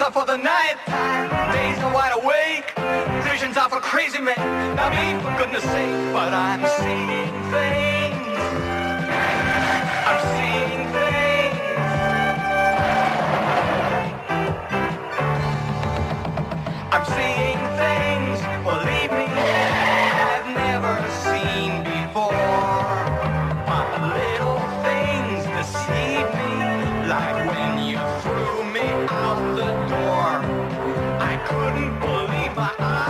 are for the night time, days are wide awake, visions are for crazy men. Not me, for goodness sake, but I'm seeing things. I'm seeing things. I'm seeing things, believe me, I've never seen before. My little things deceive me, like when you threw me out the door. I couldn't believe my eyes.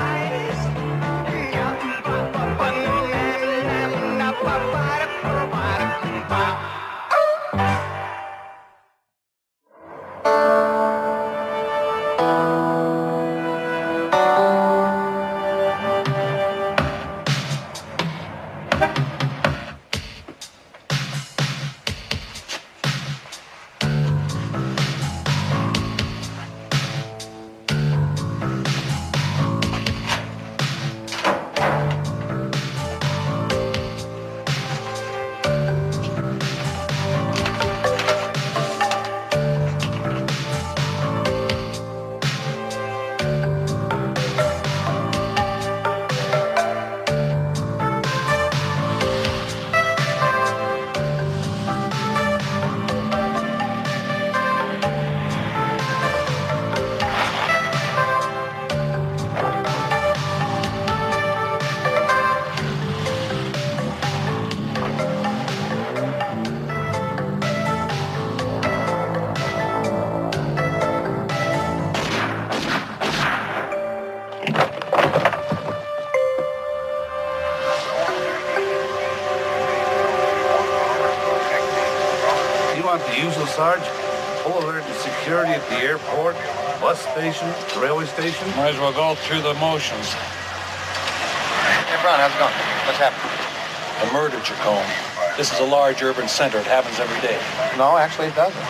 The usual, Sarge. Full alert and security at the airport, bus station, railway station. Might as well go through the motions. Hey, Brown, how's it going? What's happening? A murder, Jacome. This is a large urban center. It happens every day. No, actually it doesn't.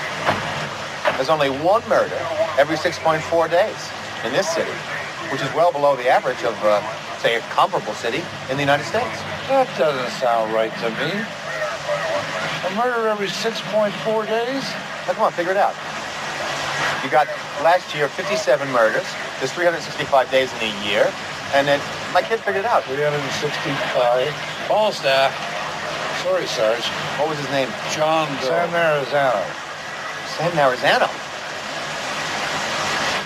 There's only one murder every 6.4 days in this city, which is well below the average of, say, a comparable city in the United States. That doesn't sound right to me. A murder every 6.4 days? Now, come on, figure it out. You got last year 57 murders. There's 365 days in a year. And then my kid figured it out. 365. Falstaff. Sorry, Sarge. What was his name? John Doe. San Marizano. Sam Marizano.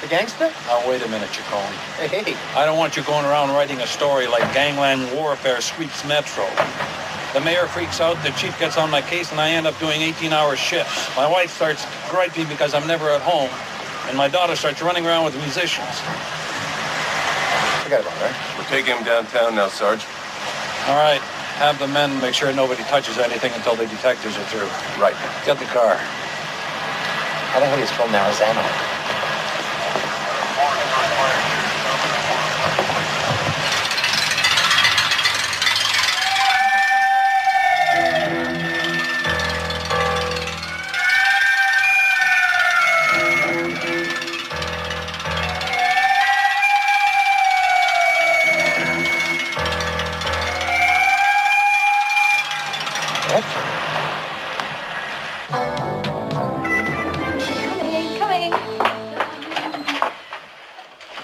The gangster? Now, wait a minute, Jacome. Hey. I don't want you going around writing a story like gangland warfare sweeps Metro. The mayor freaks out, the chief gets on my case, and I end up doing 18-hour shifts. My wife starts griping because I'm never at home, and my daughter starts running around with musicians. Forget about it, right? We're taking him downtown now, Sarge. All right, have the men make sure nobody touches anything until the detectives are through. Right. Get the car. How the hell do you spell Marizano?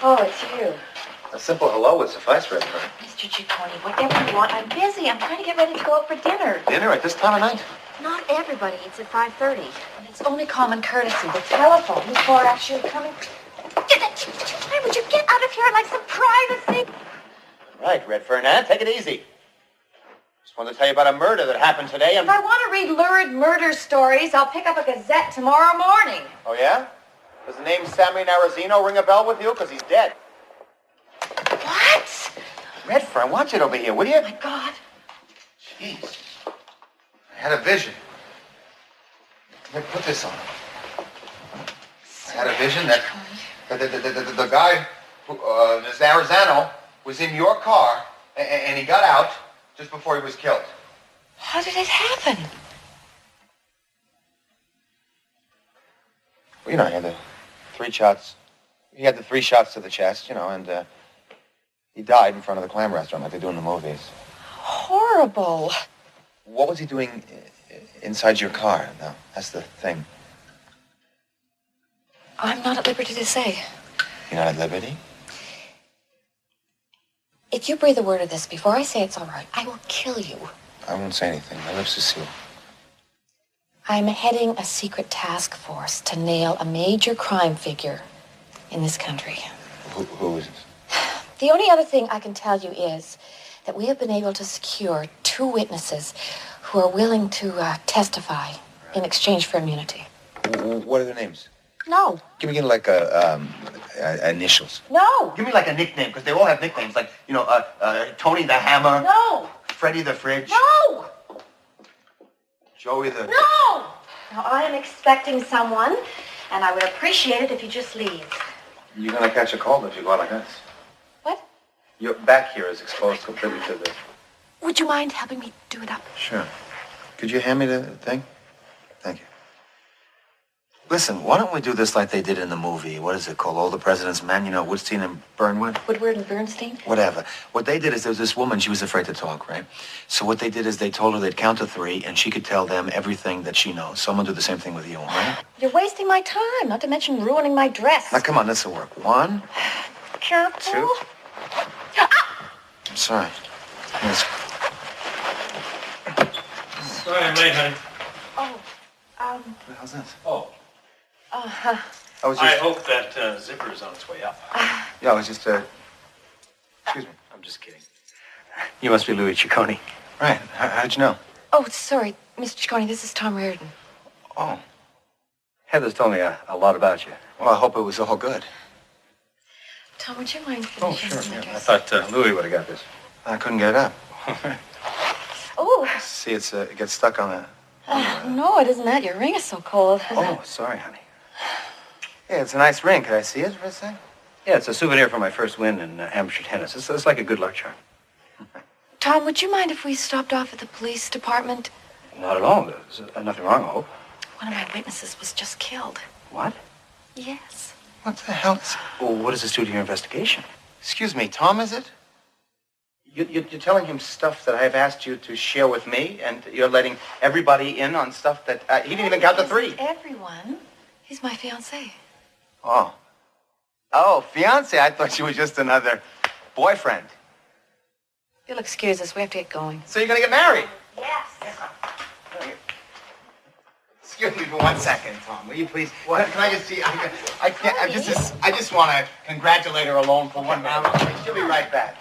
Oh, it's you. A simple hello would suffice, Redfern. Mr. Ciccone, whatever you want. I'm busy. I'm trying to get ready to go out for dinner. Dinner at this time of night? Not everybody eats at 5:30. And it's only common courtesy. The telephone before actually coming. Why would you get out of here like some privacy? Right, Redfern, take it easy. Just wanted to tell you about a murder that happened today and... If I want to read lurid murder stories, I'll pick up a Gazette tomorrow morning. Oh, yeah? Does the name Sammy Narazino ring a bell with you? Because he's dead. What? Redfern, watch it over here, will you? Oh, my God. Jeez. I had a vision. Let me put this on. I had a vision that the guy, Ms. Narazano, was in your car, and he got out just before he was killed. How did it happen? Well, you know, he had the 3 shots. He had the 3 shots to the chest, you know, and he died in front of the clam restaurant like they do in the movies. Horrible. What was he doing inside your car? No, that's the thing. I'm not at liberty to say. You're not at liberty? If you breathe a word of this before I say it's all right, I will kill you. I won't say anything. My lips are sealed. I'm heading a secret task force to nail a major crime figure in this country. Who is this? The only other thing I can tell you is that we have been able to secure 2 witnesses who are willing to testify in exchange for immunity. What are their names? No. Give me like initials. No. Give me like a nickname, because they all have nicknames, like, Tony the Hammer. No. Freddie the Fridge. No. Joey the... No. Now, I am expecting someone, and I would appreciate it if you just leave. You're gonna catch a cold if you go out like this. What? Your back here is exposed completely to the... Would you mind helping me do it up? Sure. Could you hand me the thing? Thank you. Listen, why don't we do this like they did in the movie? What is it called? All the President's Men? You know, Woodstein and Burnwood? Woodward and Bernstein? Whatever. What they did is there was this woman, she was afraid to talk, right? So what they did is they told her they'd count to 3 and she could tell them everything that she knows. So I'm gonna do the same thing with you, all right? You're wasting my time, not to mention ruining my dress. Now, come on, this will work. 1, Careful. 2. I'm sorry. Yes. Sorry I'm late, honey. Oh, What the hell's this? Oh, I was I just... hope that zipper is on its way up. Yeah, I was just, excuse me. I'm just kidding. You must be Louis Ciccone. Right. How'd you know? Oh, sorry, Mr. Ciccone, this is Tom Reardon. Oh. Heather's told me a lot about you. Well, I hope it was all good. Tom, would you mind finishing my I dress? thought Louis would have got this. I couldn't get it up. Oh, See, it gets stuck on the... no, it isn't that. Your ring is so cold. Oh, sorry, honey. Yeah, it's a nice ring. Could I see it for a second? Yeah, it's a souvenir from my first win in amateur tennis. It's like a good luck charm. Tom, would you mind if we stopped off at the police department? Not at all. There's nothing wrong, I hope. One of my witnesses was just killed. What? Yes. What the hell is... Well, what does this do to your investigation? Excuse me, Tom, is it? You're telling him stuff that I've asked you to share with me, and you're letting everybody in on stuff that he didn't even count to 3. Everyone. He's my fiancé. Oh. Oh, fiancé. I thought she was just another boyfriend. You'll excuse us. We have to get going. So you're gonna get married? Yes. Excuse me for 1 second, Tom. Will you please? What? Can I just see? I can't. I just want to congratulate her alone for 1 minute. She'll be right back.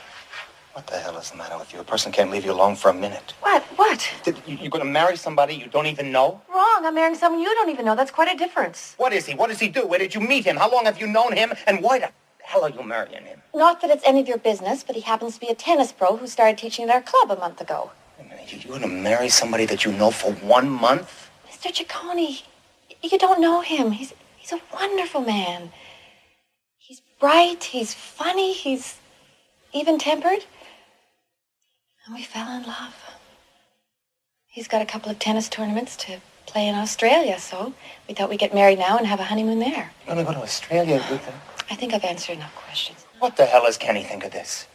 What the hell is the matter with you? A person can't leave you alone for a minute. What? What? You're gonna marry somebody you don't even know? Wrong. I'm marrying someone you don't even know. That's quite a difference. What is he? What does he do? Where did you meet him? How long have you known him? And why the hell are you marrying him? Not that it's any of your business, but he happens to be a tennis pro who started teaching at our club a month ago. Wait a minute, you're gonna marry somebody that you know for 1 month? Mr. Ciccone, you don't know him. He's a wonderful man. He's bright, he's funny, he's even-tempered. And we fell in love. He's got a couple of tennis tournaments to play in Australia, so we thought we'd get married now and have a honeymoon there. You're gonna go to Australia with him? I think I've answered enough questions. What the hell does Kenny think of this?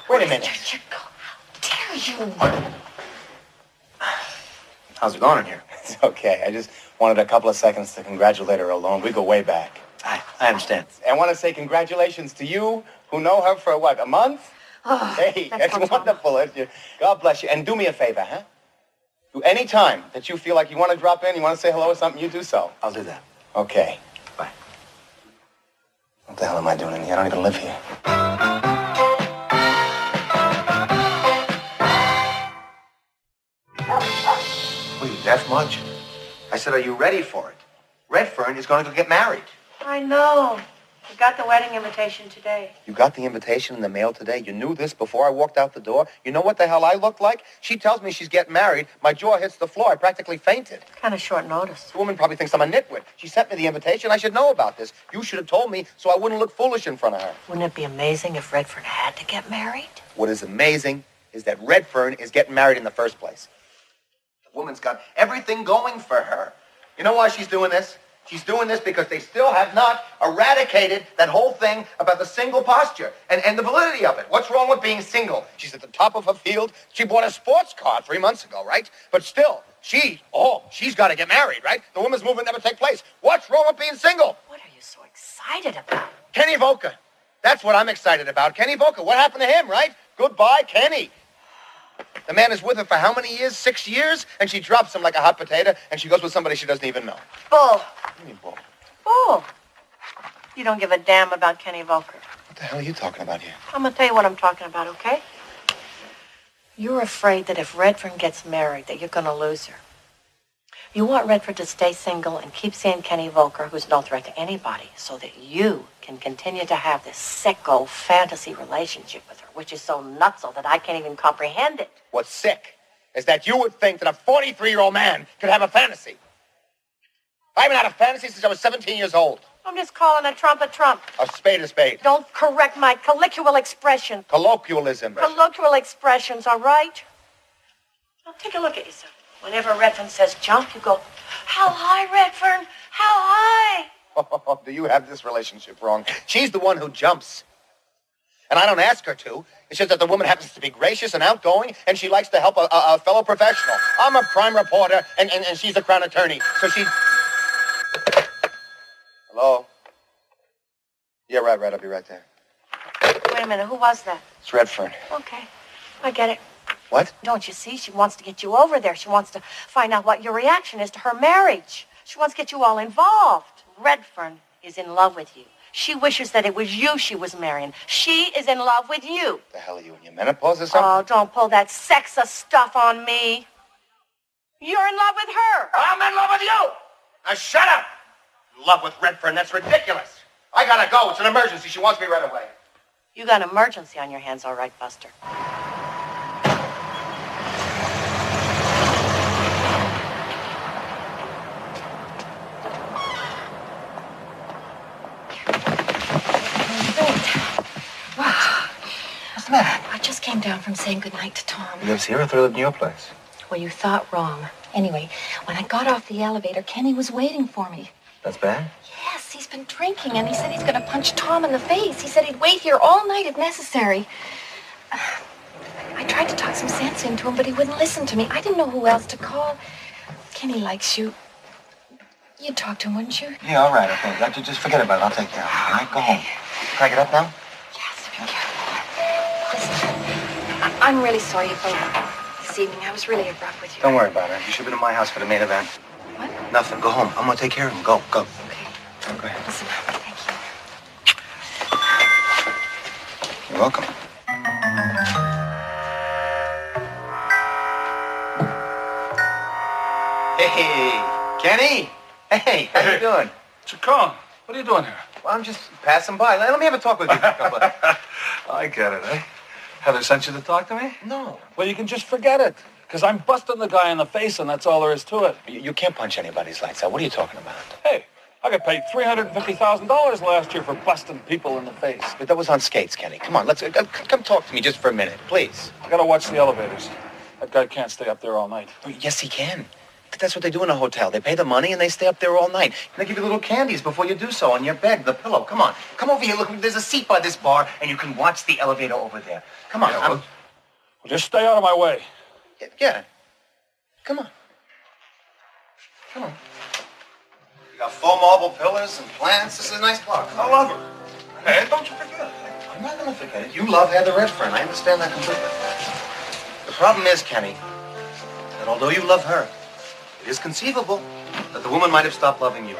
Wait a minute. Mr. Ciccone, how dare you? How's it going in here? It's okay. I just wanted a couple of seconds to congratulate her alone. We go way back. I understand. I want to say congratulations to you, who know her for, what, a month? Oh, Hey, that's fun, Tom. wonderful. God bless you. And do me a favor, huh? Any time that you feel like you want to drop in, you want to say hello or something, you do so. I'll do that. Okay. Bye. What the hell am I doing in here? I don't even live here. Wait, that much? I said, are you ready for it? Redfern is going to get married. I know. I got the wedding invitation today. You got the invitation in the mail today? You knew this before I walked out the door? You know what the hell I looked like? She tells me she's getting married. My jaw hits the floor. I practically fainted. Kind of short notice. The woman probably thinks I'm a nitwit. She sent me the invitation. I should know about this. You should have told me so I wouldn't look foolish in front of her. Wouldn't it be amazing if Redford had to get married? What is amazing is that Redfern is getting married in the first place. The woman's got everything going for her. You know why she's doing this? She's doing this because they still have not eradicated that whole thing about the single posture and the validity of it. What's wrong with being single? She's at the top of her field. She bought a sports car 3 months ago, right? But still, she's got to get married, right? The woman's movement never take place. What's wrong with being single? What are you you so excited about? Kenny Volker. That's what I'm excited about. Kenny Volker. What happened to him, right? Goodbye, Kenny. The man is with her for how many years? 6 years? And she drops him like a hot potato, and she goes with somebody she doesn't even know. Bull. What do you mean, bull? Bull. You don't give a damn about Kenny Volker. What the hell are you talking about here? I'm going to tell you what I'm talking about, okay? You're afraid that if Redfern gets married, that you're going to lose her. You want Redford to stay single and keep seeing Kenny Volker, who's no threat to anybody, so that you can continue to have this sicko fantasy relationship with her, which is so nutso that I can't even comprehend it. What's sick is that you would think that a 43-year-old man could have a fantasy. I haven't had a fantasy since I was 17 years old. I'm just calling a trump. A spade. Don't correct my colloquial expression. Colloquialism. Colloquial expressions, all right? Now, take a look at yourself. Whenever Redfern says jump, you go, how high, Redfern? How high? Oh, do you have this relationship wrong? She's the one who jumps. And I don't ask her to. It's just that the woman happens to be gracious and outgoing, and she likes to help a fellow professional. I'm a crime reporter, and she's a crown attorney. So she... Hello? Yeah, right. I'll be right there. Wait a minute, who was that? It's Redfern. Okay, I get it. What? Don't you see? She wants to get you over there. She wants to find out what your reaction is to her marriage. She wants to get you all involved. Redfern is in love with you. She wishes that it was you she was marrying. She is in love with you. The hell are you, in your menopause or something? Oh, don't pull that sexist stuff on me. You're in love with her. I'm in love with you! Now shut up! In love with Redfern, that's ridiculous. I gotta go. It's an emergency. She wants me right away. You got an emergency on your hands, all right, Buster. What's the matter? I just came down from saying goodnight to Tom. He lives here or lives in your place? Well, you thought wrong. Anyway, when I got off the elevator, Kenny was waiting for me. That's bad? Yes, he's been drinking, and he said he's going to punch Tom in the face. He said he'd wait here all night if necessary. I tried to talk some sense into him, but he wouldn't listen to me. I didn't know who else to call. Kenny likes you. You'd talk to him, wouldn't you? Yeah, all right, okay. Just forget about it. I'll take care of it, all right? Go home. Can I get up now? Yes, be careful. Listen, I'm really sorry about this evening. I was really abrupt with you. Don't worry about it. You should have been in my house for the main event. What? Nothing. Go home. I'm going to take care of him. Go. Okay. Go ahead. Listen, thank you. You're welcome. Hey, Kenny. Hey, how you doing? Chacon, what are you doing here? Well, I'm just passing by. Let me have a talk with you for a couple of... I get it, eh? Heather sent you to talk to me? No. Well, you can just forget it, because I'm busting the guy in the face, and that's all there is to it. You can't punch anybody's lights out. What are you talking about? Hey, I got paid $350,000 last year for busting people in the face. But that was on skates, Kenny. Come on, let's come talk to me just for a minute, please. I gotta watch the elevators. That guy can't stay up there all night. Oh, yes, he can. That's what they do in a hotel. They pay the money and they stay up there all night. And they give you little candies before you do so on your bed, the pillow. Come on. Come over here. Look, there's a seat by this bar, and you can watch the elevator over there. Come on. Yeah, well, just stay out of my way. Yeah. Come on. Come on. You got full marble pillars and plants. This is a nice bar. I love her. Hey, don't you forget it. I'm not going to forget it. You love Heather Redfern. I understand that completely. The problem is, Kenny, that although you love her, it is conceivable that the woman might have stopped loving you.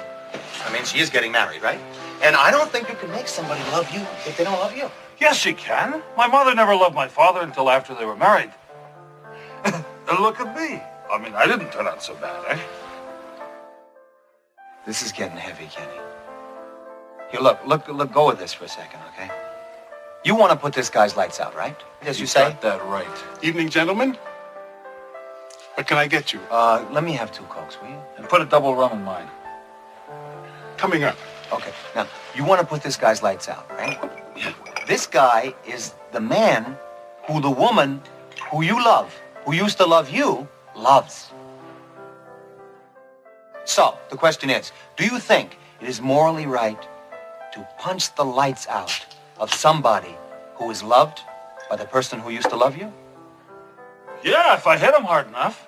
I mean, she is getting married, right? And I don't think you can make somebody love you if they don't love you. Yes, she can. My mother never loved my father until after they were married. And look at me. I mean, I didn't turn out so bad, eh? This is getting heavy, Kenny. Here, look, go with this for a second, okay? You want to put this guy's lights out, right? As you say? Got that right. Evening, gentlemen. What can I get you? Let me have 2 Cokes, will you? And put a double rum in mine. Coming up. Okay, now, you want to put this guy's lights out, right? Yeah. This guy is the man who the woman who you love, who used to love you, loves. So, the question is, do you think it is morally right to punch the lights out of somebody who is loved by the person who used to love you? Yeah, if I hit him hard enough.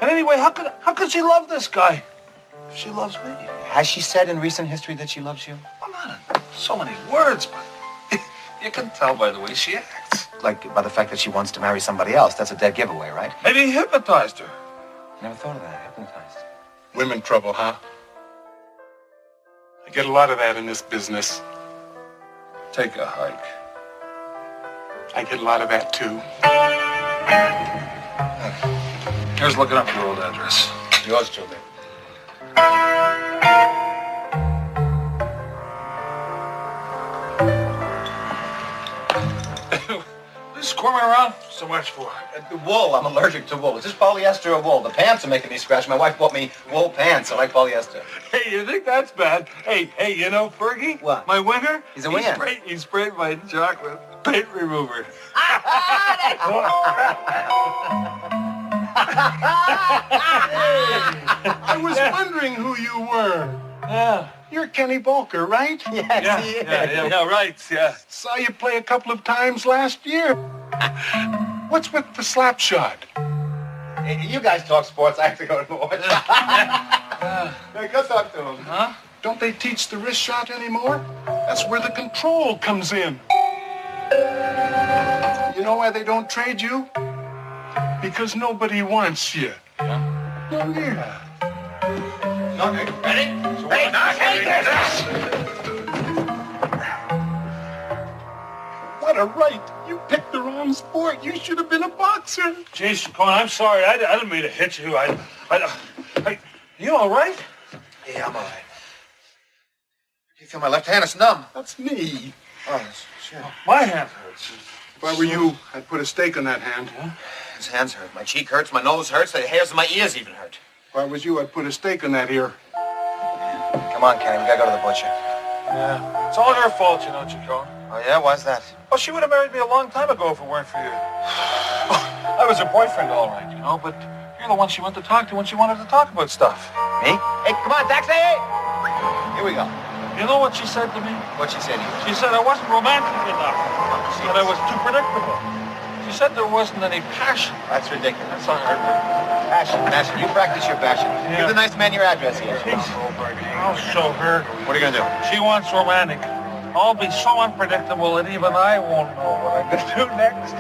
And anyway, how could she love this guy? She loves me. Has she said in recent history that she loves you? Well, not in so many words, but you can tell by the way she acts. Like by the fact that she wants to marry somebody else. That's a dead giveaway, right? Maybe he hypnotized her. Never thought of that. Hypnotized. Women trouble, huh? I get a lot of that in this business. Take a hike. I get a lot of that, too. Here's looking up your old address. Yours truly. Squirming around so much for? Wool. I'm allergic to wool. Is this polyester or wool? The pants are making me scratch. My wife bought me wool pants. I like polyester. Hey, you think that's bad? Hey, you know Fergie? What? My winger? He's a winger. He sprayed my jock with paint remover. I was wondering who you were. Yeah. You're Kenny Volker, right? Yes, he is. Yeah, right, yeah. Saw you play a couple of times last year. What's with the slap shot? Hey, you guys talk sports. I have to go to watch. Hey, go talk to him. Huh? Don't they teach the wrist shot anymore? That's where the control comes in. You know why they don't trade you? Because nobody wants you. Yeah? Oh, yeah. Okay, ready? Hey, What a right. You picked the wrong sport. You should have been a boxer. Jeez, Cohen, I'm sorry. I didn't mean to hit you. You all right? Yeah, I'm all right. You feel my left hand? It's numb. That's me. Oh, shit. My hand hurts. If I were you, I'd put a stake on that hand. Yeah? His hands hurt. My cheek hurts. My nose hurts. The hairs in my ears even hurt. If I was you, I'd put a stake on that ear. Come on, Kenny. We gotta go to the butcher. Yeah. It's all her fault, you know, Chacon. Oh, yeah? Why's that? Well, she would have married me a long time ago if it weren't for you. I was her boyfriend, all right, you know, but you're the one she went to talk to when she wanted to talk about stuff. Me? Hey, come on, taxi! Here we go. You know what she said to me? What'd she say to you? She said I wasn't romantic enough. That I was too predictable. She said there wasn't any passion. That's ridiculous. That's unheard of. Passion. You practice your passion. Yeah. Give the nice man your address here. I'll show her. What are you gonna do? She wants romantic. I'll be so unpredictable that even I won't know what I'm gonna do next.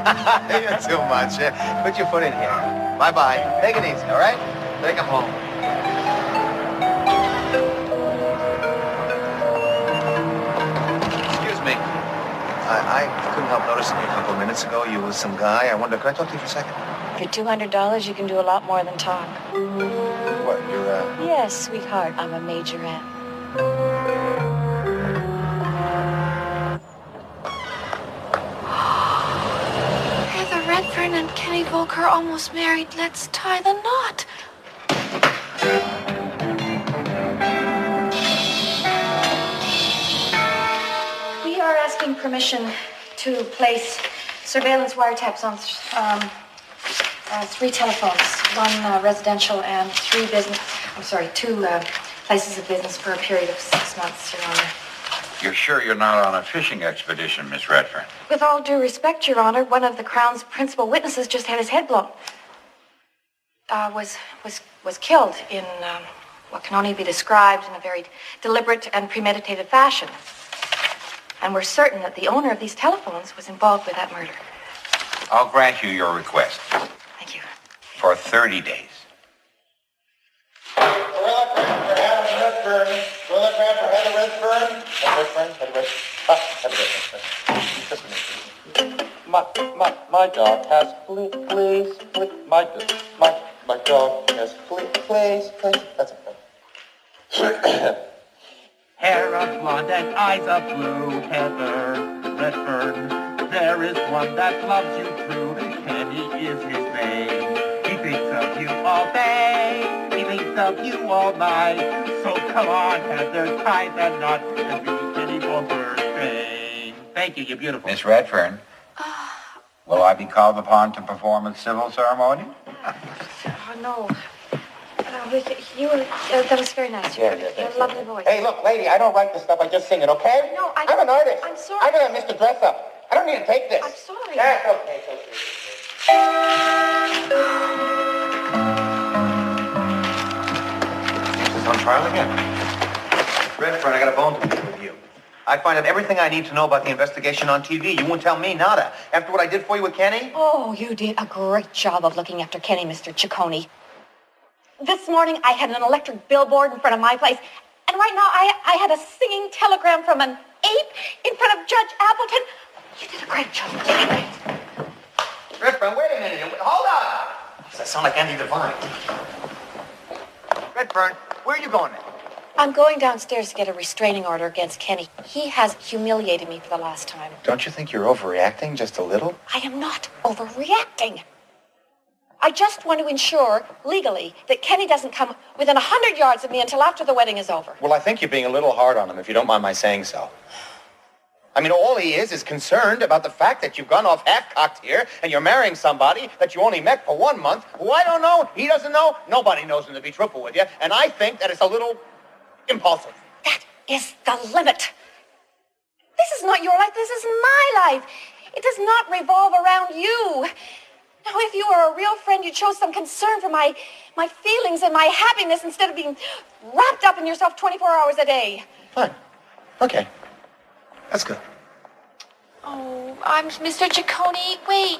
You're too much. Put your foot in here. Bye-bye. Take it easy, all right? Take him home. Excuse me. I couldn't help noticing you a couple of minutes ago. You was some guy. I wonder, can I talk to you for a second? For $200, you can do a lot more than talk. What, you're, Yes, sweetheart, I'm a majorette. Heather Redfern and Kenny Volker almost married. Let's tie the knot. We are asking permission to place surveillance wiretaps on 3 telephones, 1 residential and 2 places of business for a period of 6 months, Your Honor. You're sure you're not on a fishing expedition, Miss Redfern? With all due respect, Your Honor, one of the Crown's principal witnesses just had his head blown. Was killed in what can only be described in a very deliberate and premeditated fashion. And we're certain that the owner of these telephones was involved with that murder. I'll grant you your request Thank you. for 30 days. My dog has please, my dog has please. That's it. Hair of blonde and eyes of blue, Heather Redfern. There is one that loves you true, Kenny is his name. He thinks of you all day, he thinks of you all night. So come on, Heather, tie the knot and be Kenny Volker's fame. Thank you, you're beautiful. Miss Redfern, will I be called upon to perform a civil ceremony? Oh, no. That was very nice. You have a lovely voice. Hey, look, lady, I don't write this stuff. I just sing it, okay? No, I'm an artist. I'm sorry. I'm gonna miss the dress up. I don't need to take this. I'm sorry. Yeah, it's okay, it's okay. is on trial again. Redfern, I got a bone to pick with you. I find out everything I need to know about the investigation on TV. You won't tell me nada. After what I did for you with Kenny? Oh, you did a great job of looking after Kenny, Mr. Ciccone. This morning, I had an electric billboard in front of my place. And right now, I had a singing telegram from an ape in front of Judge Appleton. You did a great job. You did great. Redfern, wait a minute. Hold on. Does that sound like Andy Devine? Redfern, where are you going now? I'm going downstairs to get a restraining order against Kenny. He has humiliated me for the last time. Don't you think you're overreacting just a little? I am not overreacting. I just want to ensure, legally, that Kenny doesn't come within 100 yards of me until after the wedding is over. Well, I think you're being a little hard on him, if you don't mind my saying so. I mean, all he is concerned about the fact that you've gone off half-cocked here and you're marrying somebody that you only met for 1 month, who I don't know, he doesn't know, nobody knows him, to be truthful with you, and I think that it's a little impulsive. That is the limit. This is not your life. This is my life. It does not revolve around you. Now, if you were a real friend, you'd show some concern for my feelings and my happiness instead of being wrapped up in yourself 24 hours a day. Fine. Okay. That's good. Oh, I'm Mr. Ciccone. Wait.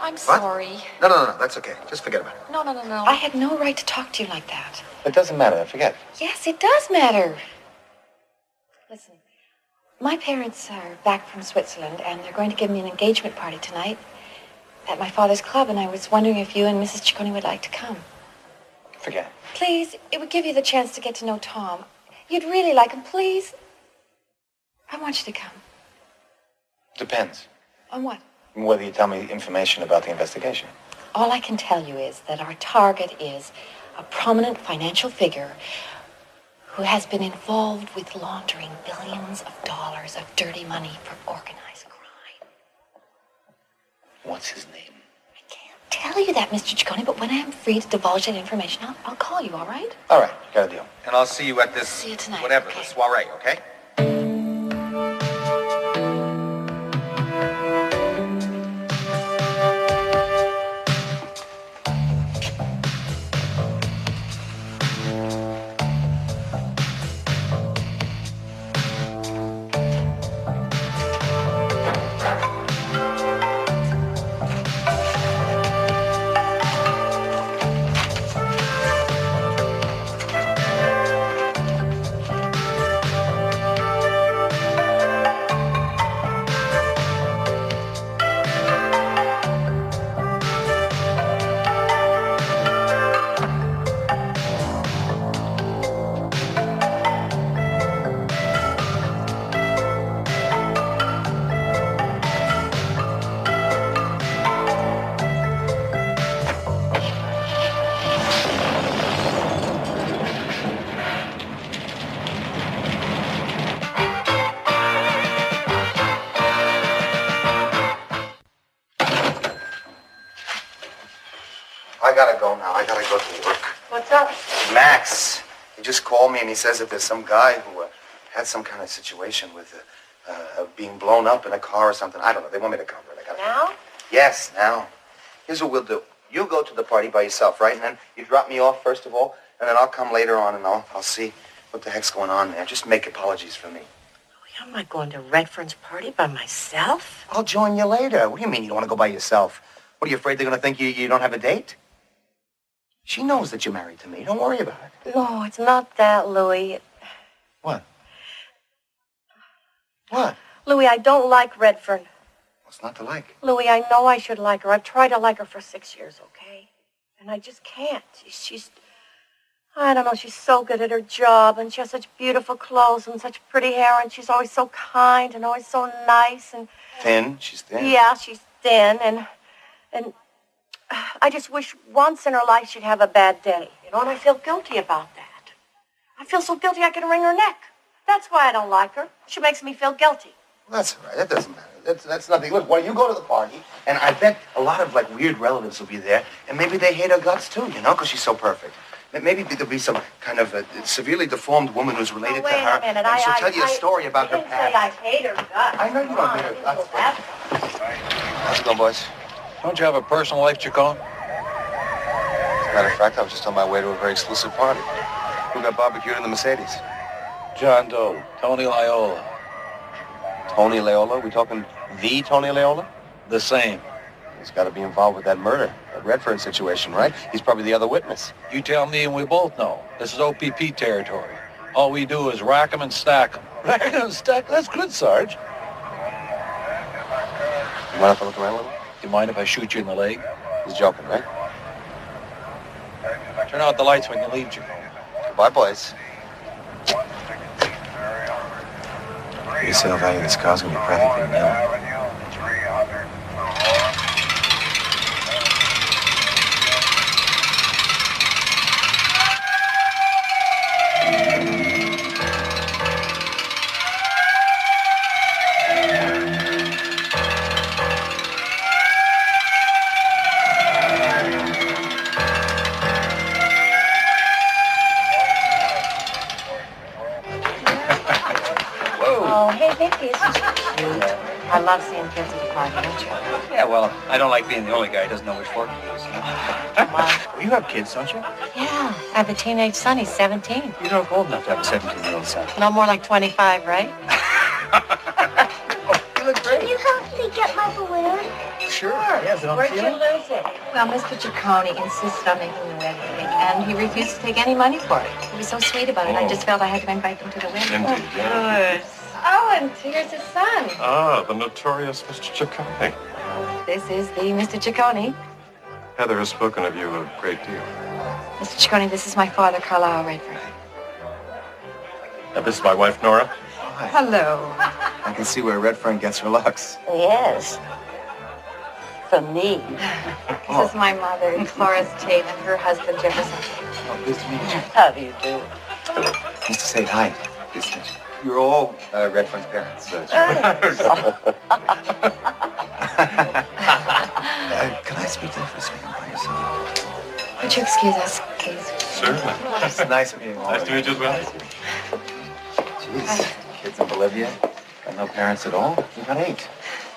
I'm sorry. No. That's okay. Just forget about it. No. I had no right to talk to you like that. It doesn't matter. Forget it. Yes, it does matter. Listen, my parents are back from Switzerland, and they're going to give me an engagement party tonight at my father's club, and I was wondering if you and Mrs. Ciccone would like to come. Forget it. Please, it would give you the chance to get to know Tom. You'd really like him, please. I want you to come. Depends. On what? Whether you tell me information about the investigation. All I can tell you is that our target is a prominent financial figure who has been involved with laundering billions of dollars of dirty money for organized crime. What's his name? I can't tell you that, Mr. Ciccone, but when I am free to divulge that information, I'll call you, all right? All right, got a deal. And I'll see you at this... See you tonight. Whatever, Okay. the soiree, okay? I gotta go now. I gotta go to work. What's up? Max, he just called me and he says that there's some guy who had some kind of situation with being blown up in a car or something. I don't know. They want me to cover it. Now? Yes, now. Here's what we'll do. You go to the party by yourself, right? And then you drop me off first of all, and then I'll come later on and I'll see what the heck's going on there. Just make apologies for me. I'm not going to Redfern's party by myself. I'll join you later. What do you mean you don't want to go by yourself? What, are you afraid they're going to think you don't have a date? She knows that you're married to me. Don't worry about it. No, it's not that, Louis. What? What? Louis, I don't like Redfern. What's not to like? Louis, I know I should like her. I've tried to like her for 6 years, okay? And I just can't. She's I don't know, she's so good at her job, and she has such beautiful clothes and such pretty hair, and she's always so kind and always so nice and... Thin? She's thin? Yeah, she's thin, and I just wish once in her life she'd have a bad day, you know, and I feel guilty about that. I feel so guilty I can wring her neck. That's why I don't like her. She makes me feel guilty. Well, that's all right. That doesn't matter. That's nothing. Look, why don't you go to the party, and I bet a lot of, like, weird relatives will be there, and maybe they hate her guts, too, you know, because she's so perfect. Maybe there'll be some kind of a severely deformed woman who's related to her, Wait a minute. and she'll tell you a story about her I didn't say I past. hate her guts. I know you don't hate her guts, but... How's it going, boys? Don't you have a personal life, Ciccone? As a matter of fact, I was just on my way to a very exclusive party. Who got barbecued in the Mercedes? John Doe. Tony Loyola. Tony Loyola? We talking the Tony Loyola? The same. He's got to be involved with that murder, that Redfern situation, right? He's probably the other witness. You tell me and we both know. This is OPP territory. All we do is rack 'em and stack 'em. Rack 'em and stack? That's good, Sarge. You mind if I look around a little? You mind if I shoot you in the leg? He's joking, right? Turn out the lights when you leave, Jim. Goodbye, boys. The resale value of this car's gonna be practically nil. I love seeing kids at the party, don't you? Yeah, well, I don't like being the only guy who doesn't know which fork to use. Well, You have kids, don't you? yeah, I have a teenage son. He's 17. You don't look old enough to have a 17-year-old son. No more like 25, right? You look great. Can you help me get my balloon? Sure. Yes, I don't Where'd feel you it. lose it? Well, Mr. Ciccone insisted on making the wedding cake, and he refused to take any money for it. He was so sweet about it. I just felt I had to invite them to the wedding. Indeed, yeah. Good. Oh, and here's his son. Ah, the notorious Mr. Ciccone. This is the Mr. Ciccone. Heather has spoken of you a great deal. Mr. Ciccone, this is my father, Carlisle Redfern. And this is my wife, Nora. Hello. I can see where Redfern gets her lux. Yes. From me. This is my mother, Cloris Tate, and her husband, Jefferson. Oh, pleased to meet you. How do you do? Mr. Tate, hi. Pleased to meet you. You're all Redfern's parents. Oh. Can I speak to you for a second by yourself? Would you excuse us, please? Certainly. It's nice meeting all Nice of to meet you as well. Jeez, kids in Bolivia, got no parents at all. You got 8.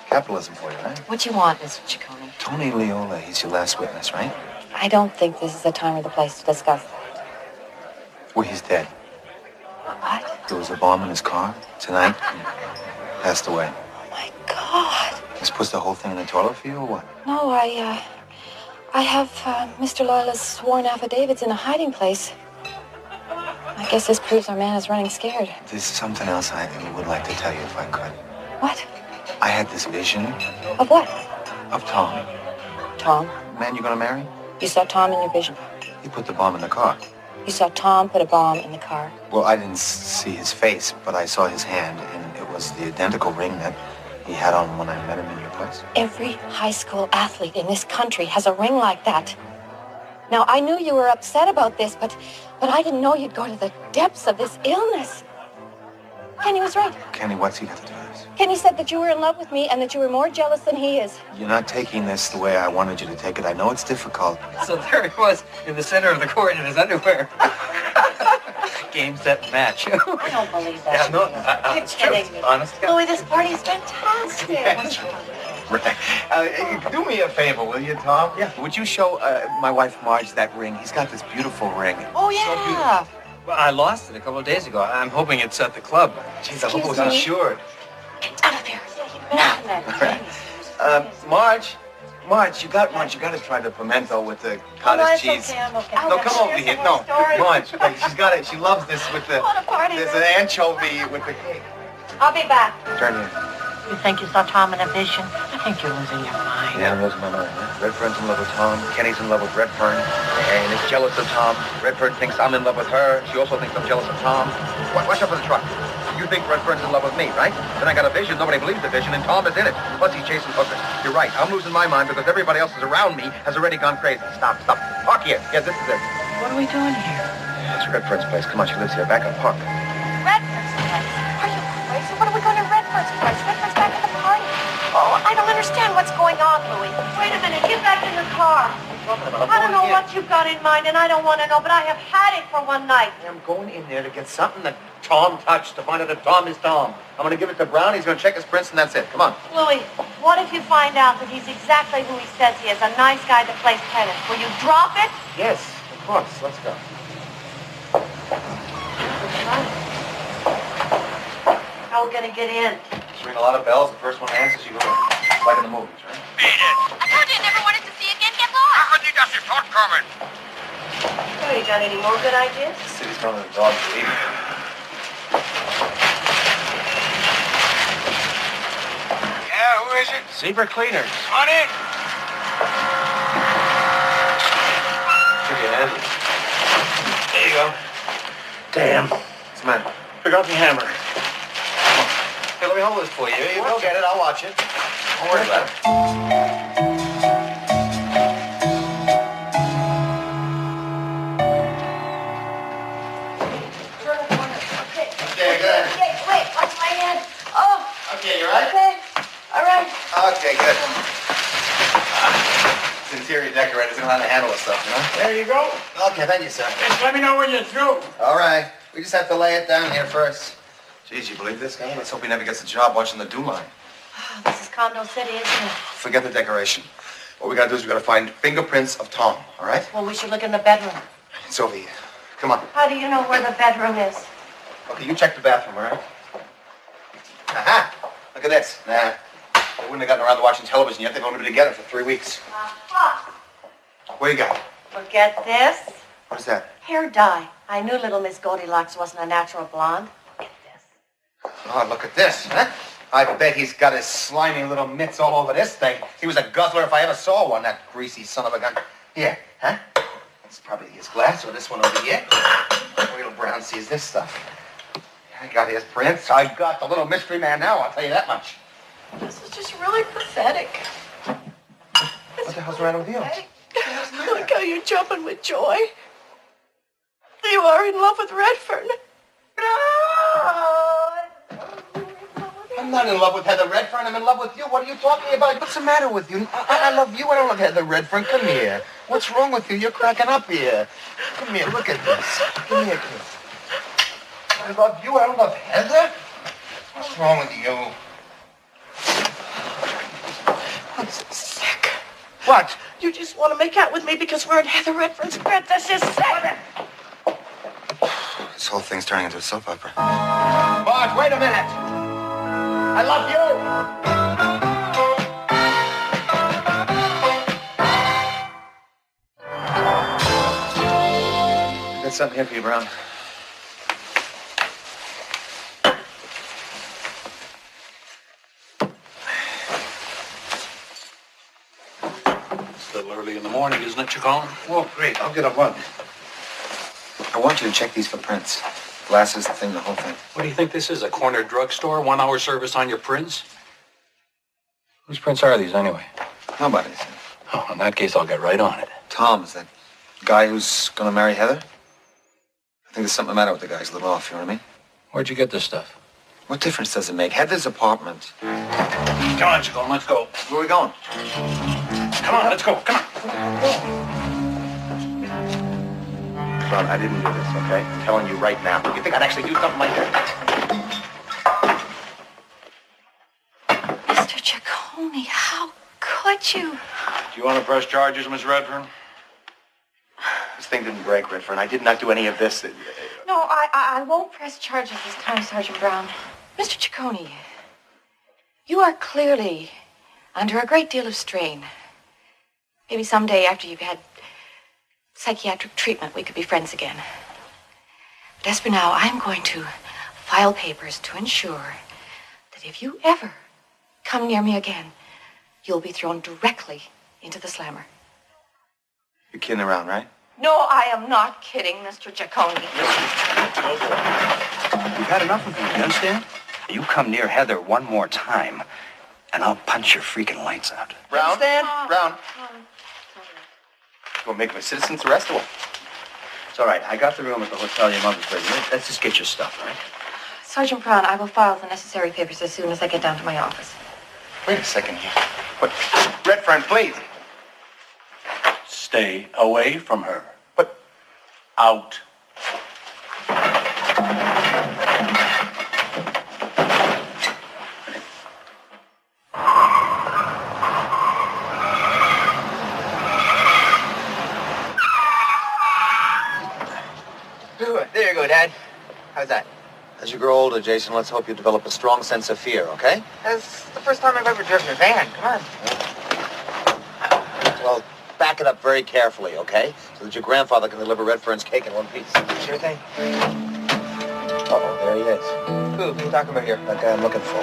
Capitalism for you, right? What you want, Mr. Ciccone? Tony Loyola, he's your last witness, right? I don't think this is the time or the place to discuss that. Well, he's dead. What? There was a bomb in his car tonight. He passed away. Oh, my God. This puts the whole thing in the toilet for you, or what? No, I have Mr. Loyola's sworn affidavits in a hiding place. I guess this proves our man is running scared. There's something else I would like to tell you if I could. What? I had this vision Of what? of Tom. Tom? Man you're gonna marry? You saw Tom in your vision. He put the bomb in the car. You saw Tom put a bomb in the car. Well, I didn't see his face, but I saw his hand, and it was the identical ring that he had on when I met him in your place. Every high school athlete in this country has a ring like that. Now, I knew you were upset about this, but I didn't know you'd go to the depths of this illness. Kenny was right. Kenny, what's he got to do with this? Kenny said that you were in love with me and that you were more jealous than he is. You're not taking this the way I wanted you to take it. I know it's difficult. So there he was in the center of the court in his underwear. Game, set, match. I don't believe that. Yeah, no, You're it's true. kidding me. Honest to God. Louis, this party is fantastic. Right. Do me a favor, will you, Tom? Yeah. Would you show my wife Marge that ring? He's got this beautiful ring. Oh, yeah. Well, I lost it a couple of days ago. I'm hoping it's at the club. Jeez, I hope it was Excuse me? insured. Get out of here. Marge, you got to try the pimento with the cottage that's cheese. okay, I'm okay. No, come over here. No, Marge, she's got it. She loves this with the. What a party. There's an anchovy with the cake. I'll be back. Turn here. You think you saw Tom in a vision? I think you're losing your mind. Yeah, I'm losing my mind. Redfern's in love with Tom. Kenny's in love with Redfern. And is jealous of Tom. Redfern thinks I'm in love with her. She also thinks I'm jealous of Tom. Watch out for the truck. You think Redfern's in love with me, right? Then I got a vision. Nobody believes the vision, and Tom is in it. Plus, he's chasing hookers. You're right. I'm losing my mind because everybody else is around me has already gone crazy. Stop. Park here. Yeah, this is it. What are we doing here? It's Redfern's place. Come on, she lives here. Back up, park. Redford's place? Are you crazy? What are we going to Redford's place? Redford's back at the party. Oh, I don't understand what's going on, Louis. Wait a minute. Get back in the car. I don't know what you've got in mind, and I don't want to know, but I have had it for one night. I'm going in there to get something that Tom touched, to find out if Tom is Tom. I'm going to give it to Brown. He's going to check his prints, and that's it. Come on. Louis, what if you find out that he's exactly who he says he is, a nice guy that plays tennis? Will you drop it? Yes, of course. Let's go. How are we gonna get in? Just ring a lot of bells. The first one that answers, you go in. It's like in the movies, right? Beat it! I told you I never wanted to see again. Get lost. How could you just talk coming? Oh, you got any more good ideas? The city's going to the dogs to eat. Yeah, who is it? Zebra cleaners. Come on in. Give you a hand. There you go. Damn. What's the matter? Pick up the hammer. Hey, let me hold this for you. You go get it. I'll watch it. Don't worry about it. Okay, good. Okay, wait, watch my hand. Oh, Okay, you all right? okay. All right. Okay, good. It's interior decorators. They know how to handle this stuff, you know? There you go. Okay, thank you, sir. Just let me know when you're through. All right. We just have to lay it down here first. Geez, you believe this guy? Let's hope he never gets a job watching the dew line. Oh, this is Condo City, isn't it? Forget the decoration. What we gotta do is we gotta find fingerprints of Tom, all right? Well, we should look in the bedroom. It's over here. Come on. How do you know where the bedroom is? Okay, you check the bathroom, all right? Aha! Look at this. Nah. They wouldn't have gotten around to watching television yet. They've only been together for 3 weeks. Aha! What you got? Forget this. What is that? Hair dye. I knew little Miss Goldilocks wasn't a natural blonde. Look at this. Oh, look at this, huh? I bet he's got his slimy little mitts all over this thing. He was a guzzler if I ever saw one, that greasy son of a gun. Here, huh? It's probably his glass or this one over here. Wait till Brown sees this stuff. I got his prints. I got the little mystery man now, I'll tell you that much. This is just really pathetic. What the hell's the matter with you? Look how you're jumping with joy. You are in love with Redfern. I'm not in love with Heather Redfern. I'm in love with you. What are you talking about? What's the matter with you? I love you. I don't love Heather Redfern. Come here. What's wrong with you? You're cracking up here. Come here. Look at this. Give me a kiss. I love you. I don't love Heather. What's wrong with you? I'm so sick. What? You just want to make out with me because we're in Heather Redfern's bed. This is sick. This whole thing's turning into a soap opera. Marge, wait a minute. I love you. I got something here for you, Brown. It's a little early in the morning, isn't it, Chacon? Oh, great. I'll get a one. I want you to check these for prints. Glasses, the thing, the whole thing. What do you think this is, a corner drugstore? 1 hour service on your prints? Whose prints are these, anyway? Nobody's. Oh, in that case, I'll get right on it. Tom is that guy who's gonna marry Heather? I think there's something the matter with the guy. He's a little off, you know what I mean? Where'd you get this stuff? What difference does it make? Heather's apartment. Come on, Chacon, let's go. Where are we going? Come on, let's go. Come on. Son, I didn't do this, okay? I'm telling you right now. You think I'd actually do something like that? Mr. Ciccone, how could you? Do you want to press charges, Miss Redfern? This thing didn't break, Redfern. I did not do any of this. No, I won't press charges this time, Sergeant Brown. Mr. Ciccone, you are clearly under a great deal of strain. Maybe someday after you've had psychiatric treatment, we could be friends again. But as for now, I'm going to file papers to ensure that if you ever come near me again, you'll be thrown directly into the slammer. You're kidding around, right? No, I am not kidding, Mr. Ciccone. We've had enough of you, you understand? You come near Heather one more time, and I'll punch your freaking lights out. Brown? Understand? Brown. We'll make him a citizen's arrestable. It's all right. I got the room at the hotel your mother's living in. Let's just get your stuff, all right? Sergeant Brown, I will file the necessary papers as soon as I get down to my office. Wait a second here. What? Redfern, please. Stay away from her. But Out. There you go, Dad. How's that? As you grow older, Jason, let's hope you develop a strong sense of fear, okay? It's the first time I've ever driven a van. Come on. Well, back it up very carefully, okay? So that your grandfather can deliver Redfern's cake in one piece. Sure thing. Uh-oh, there he is. Who are you talking about here? That guy I'm looking for.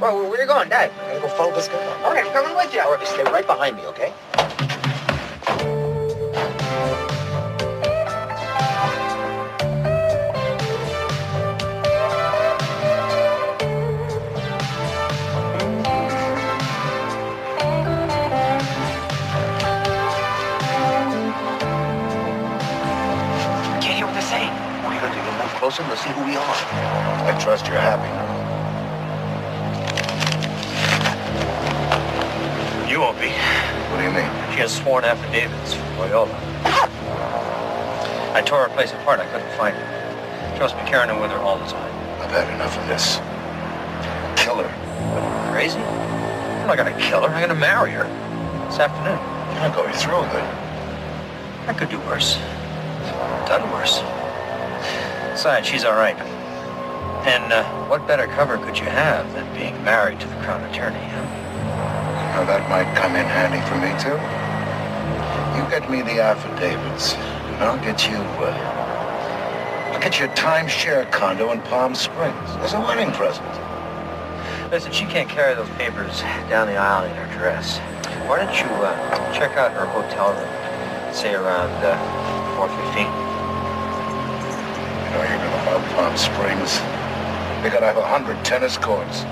Well, where are you going, Dad? I'm gonna go follow this guy. Okay, I'm coming with you. All right, stay right behind me, okay? Can't hear what they're saying. We're gonna take a move closer and let's see who we are. I trust you're happy. You won't be. What do you mean? She has sworn affidavits from Loyola. I tore her place apart. I couldn't find her. She must be carrying her with her all the time. I've had enough of this. Kill her. What, crazy? I'm not gonna kill her. I'm gonna marry her this afternoon. You're not going through with it. I could do worse. Done worse. Besides, she's all right. And what better cover could you have than being married to the Crown Attorney, huh? Now, that might come in handy for me, too. You get me the affidavits, and I'll get you a timeshare condo in Palm Springs as a wedding present. Listen, she can't carry those papers down the aisle in her dress. Why don't you check out her hotel room, say around 4:15? You know, you're gonna love Palm Springs. They gotta have 100 tennis courts.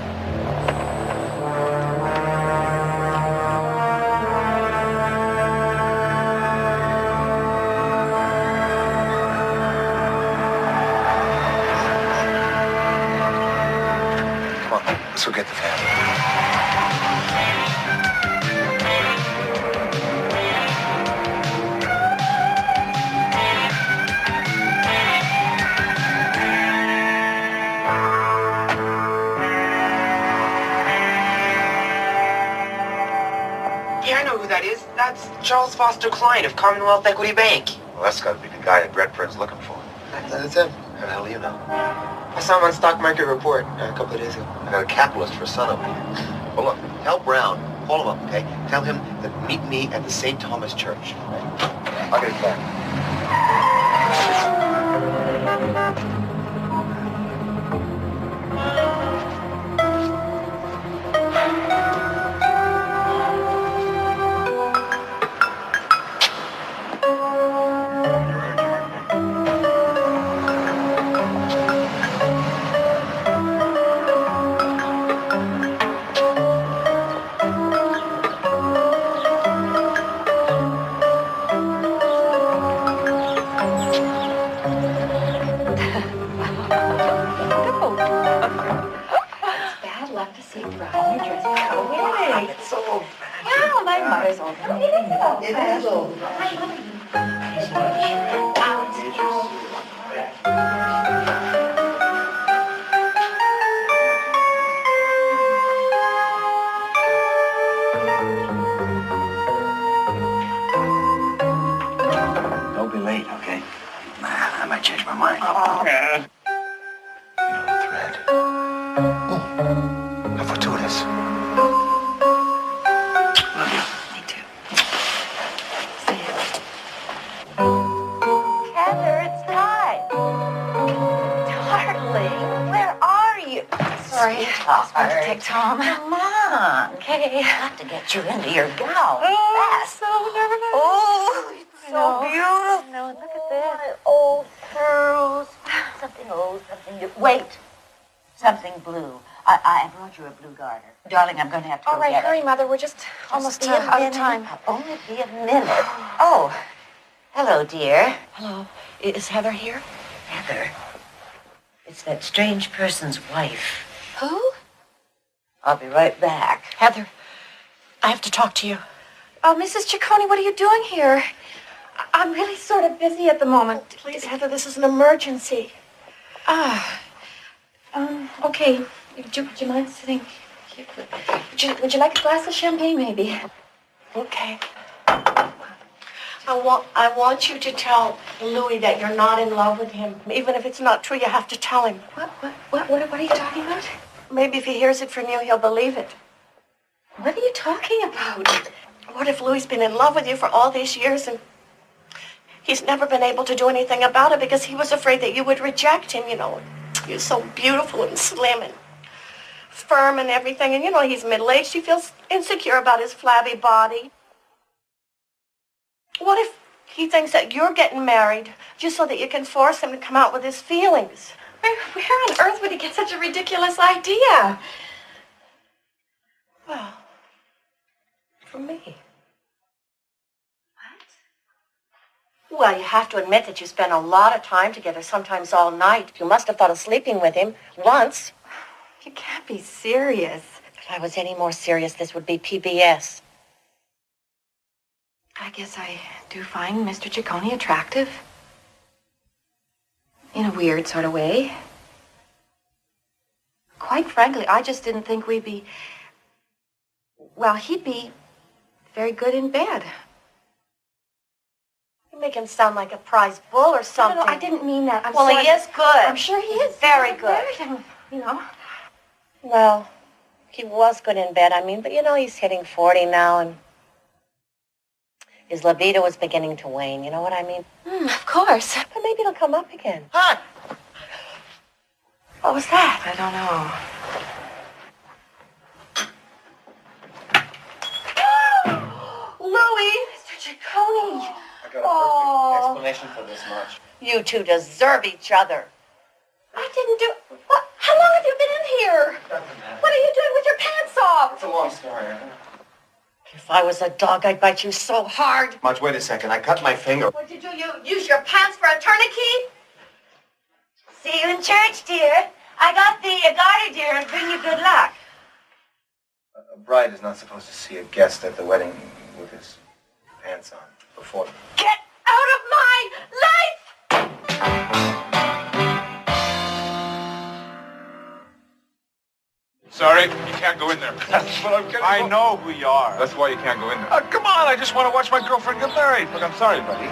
Let's go get the van. Yeah, I know who that is. That's Charles Foster Klein of Commonwealth Equity Bank. Well, that's gotta be the guy that Redfern's looking for. That's him. How the hell do you know? I saw him on Stock Market Report a couple of days ago. I got a capitalist for a son over here. Well, look, tell Brown, call him up, okay? Tell him that meet me at the St. Thomas Church. Right? I'll get it back. Don't be late, okay? I might change my mind. You know the thread. Oh, how fortuitous. Love you. Me too. See you. Heather, it's time. Darling, where are you? Sorry. Just want to take Tom. Come on. Okay. I have to get you into your gown. Oh, I'm so nervous. Oh, it's so beautiful. No, look at this. My old pearls. Something old, something new. Wait. Something blue. I brought you a blue garter. Darling, I'm going to have to go All right, get hurry, it. Mother. We're just almost be a out of minute. time. I'll only be a minute. Oh, hello, dear. Hello. Is Heather here? Heather. It's that strange person's wife. Who? I'll be right back. Heather, I have to talk to you. Oh, Mrs. Ciccone, what are you doing here? I'm really sort of busy at the moment. Please, Heather, this is an emergency. Okay. Would you mind sitting here? Would you like a glass of champagne, maybe? Okay. I want you to tell Louis that you're not in love with him. Even if it's not true, you have to tell him. What are you talking about? Maybe if he hears it from you, he'll believe it. What are you talking about? What if Louis's been in love with you for all these years and he's never been able to do anything about it because he was afraid that you would reject him, you know. You're so beautiful and slim and firm and everything. And, you know, he's middle-aged. He feels insecure about his flabby body. What if he thinks that you're getting married just so that you can force him to come out with his feelings? Where on earth would he get such a ridiculous idea? Well, from me. What? Well, you have to admit that you spend a lot of time together, sometimes all night. You must have thought of sleeping with him once. You can't be serious. If I was any more serious, this would be PBS. I guess I do find Mr. Ciccone attractive. In a weird sort of way. Quite frankly, I just didn't think we'd be... Well, he'd be very good in bed. You make him sound like a prize bull or something. No, I didn't mean that. Well, he is good. I'm sure he is. Very good. You know. Well, he was good in bed, I mean, but you know, he's hitting 40 now and his libido is beginning to wane, you know what I mean? Of course. But maybe it'll come up again. Hi. What was that? I don't know. Louis! Mr. Ciccone! I got a perfect explanation for this much. You two deserve each other. I didn't do... What? How long have you been in here? What are you doing with your pants off? It's a long story. If I was a dog, I'd bite you so hard. Marge, wait a second. I cut my finger. What did you do? You use your pants for a tourniquet? See you in church, dear. I got the garter, dear, and bring you good luck. A bride is not supposed to see a guest at the wedding with his pants on before. Get out of my life! Sorry, you can't go in there. That's what I'm getting. I know who you are. That's why you can't go in there. Come on, I just want to watch my girlfriend get married. Look, I'm sorry, buddy.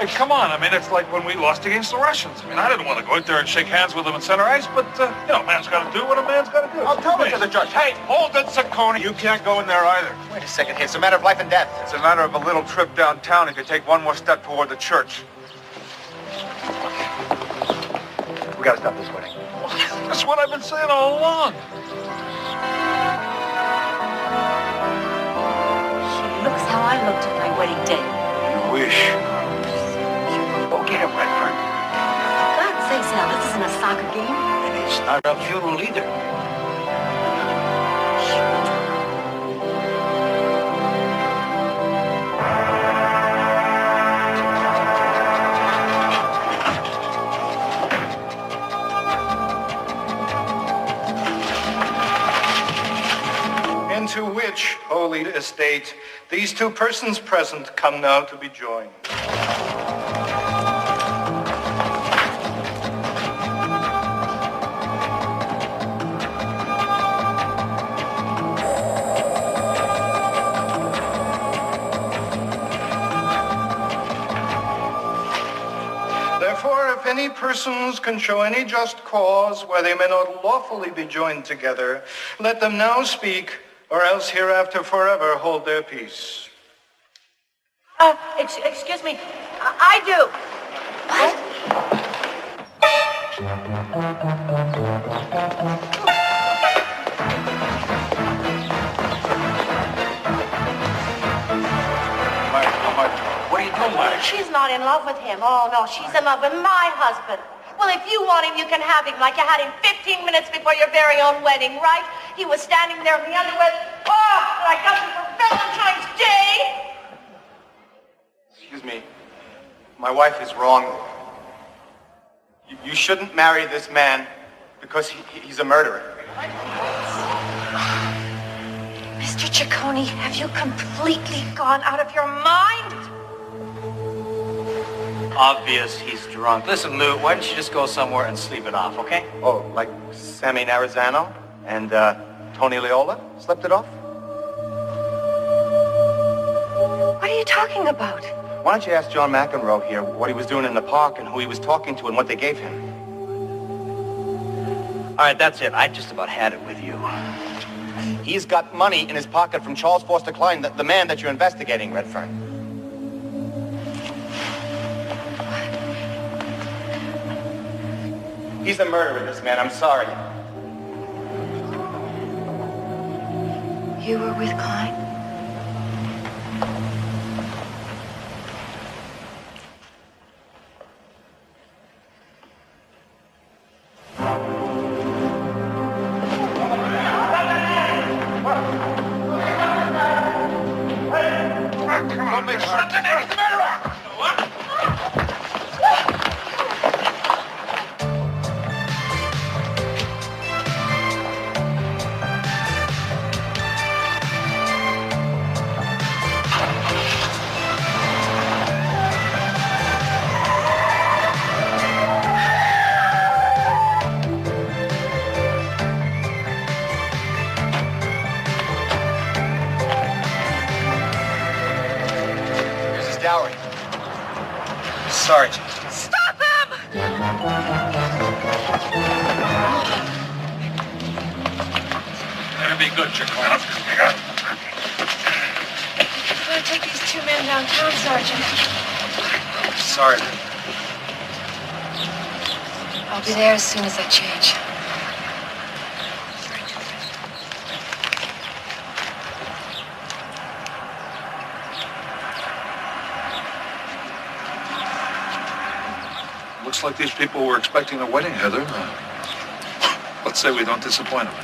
Hey, come on. I mean, it's like when we lost against the Russians. I mean, I didn't want to go out there and shake hands with them in center ice, but, you know, a man's got to do what a man's got to do. I'll tell it to the judge. Hey, hold it, Ciccone. You can't go in there either. Wait a second here. It's a matter of life and death. It's a matter of a little trip downtown if you take one more step toward the church. We gotta stop this wedding. That's what I've been saying all along. Looks how I looked at my wedding day. You wish. Go get him, Redfern. For God's sakes, Al, this isn't a soccer game. And it's not a funeral either. Into which holy estate these two persons present come now to be joined. Therefore, if any persons can show any just cause where they may not lawfully be joined together, let them now speak, or else hereafter forever hold their peace. Excuse me. I do. What are you doing, Marge? She's not in love with him. Oh, no, she's in love with my husband. Well, if you want him, you can have him like you had him 15 minutes before your very own wedding, right? He was standing there in the underwear. Oh, I got him for Valentine's Day. Excuse me. My wife is wrong. You shouldn't marry this man because he's a murderer. Mr. Ciccone, have you completely gone out of your mind? Obvious he's drunk. Listen, Lou, why don't you just go somewhere and sleep it off, okay? Oh, like Sammy Narazano and Tony Leola slept it off? What are you talking about? Why don't you ask John McEnroe here what he was doing in the park and who he was talking to and what they gave him? All right, that's it. I just about had it with you. He's got money in his pocket from Charles Foster Klein, the man that you're investigating, Redfern. He's the murderer, this man. I'm sorry. You were with Klein? Dowry. Sergeant. Stop him! That'll be good, Chacon. I'm going to take these two men downtown, Sergeant. Sorry. I'll be there as soon as I change. Looks like these people were expecting a wedding, Heather. Let's say we don't disappoint them.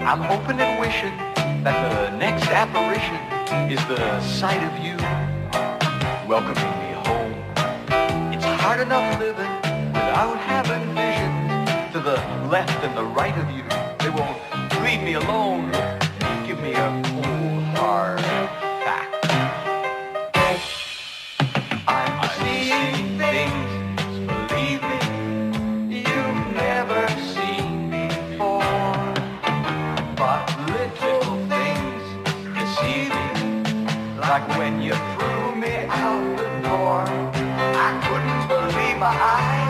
I'm hoping and wishing that the next apparition is the sight of you welcoming me home. It's hard enough living without having vision to the left and the right of you. They won't leave me alone. Give me a cold, hard fact. I'm seeing things, believe me, you've never seen before. But little things deceive me, like when you threw me out the door. I couldn't believe my eyes.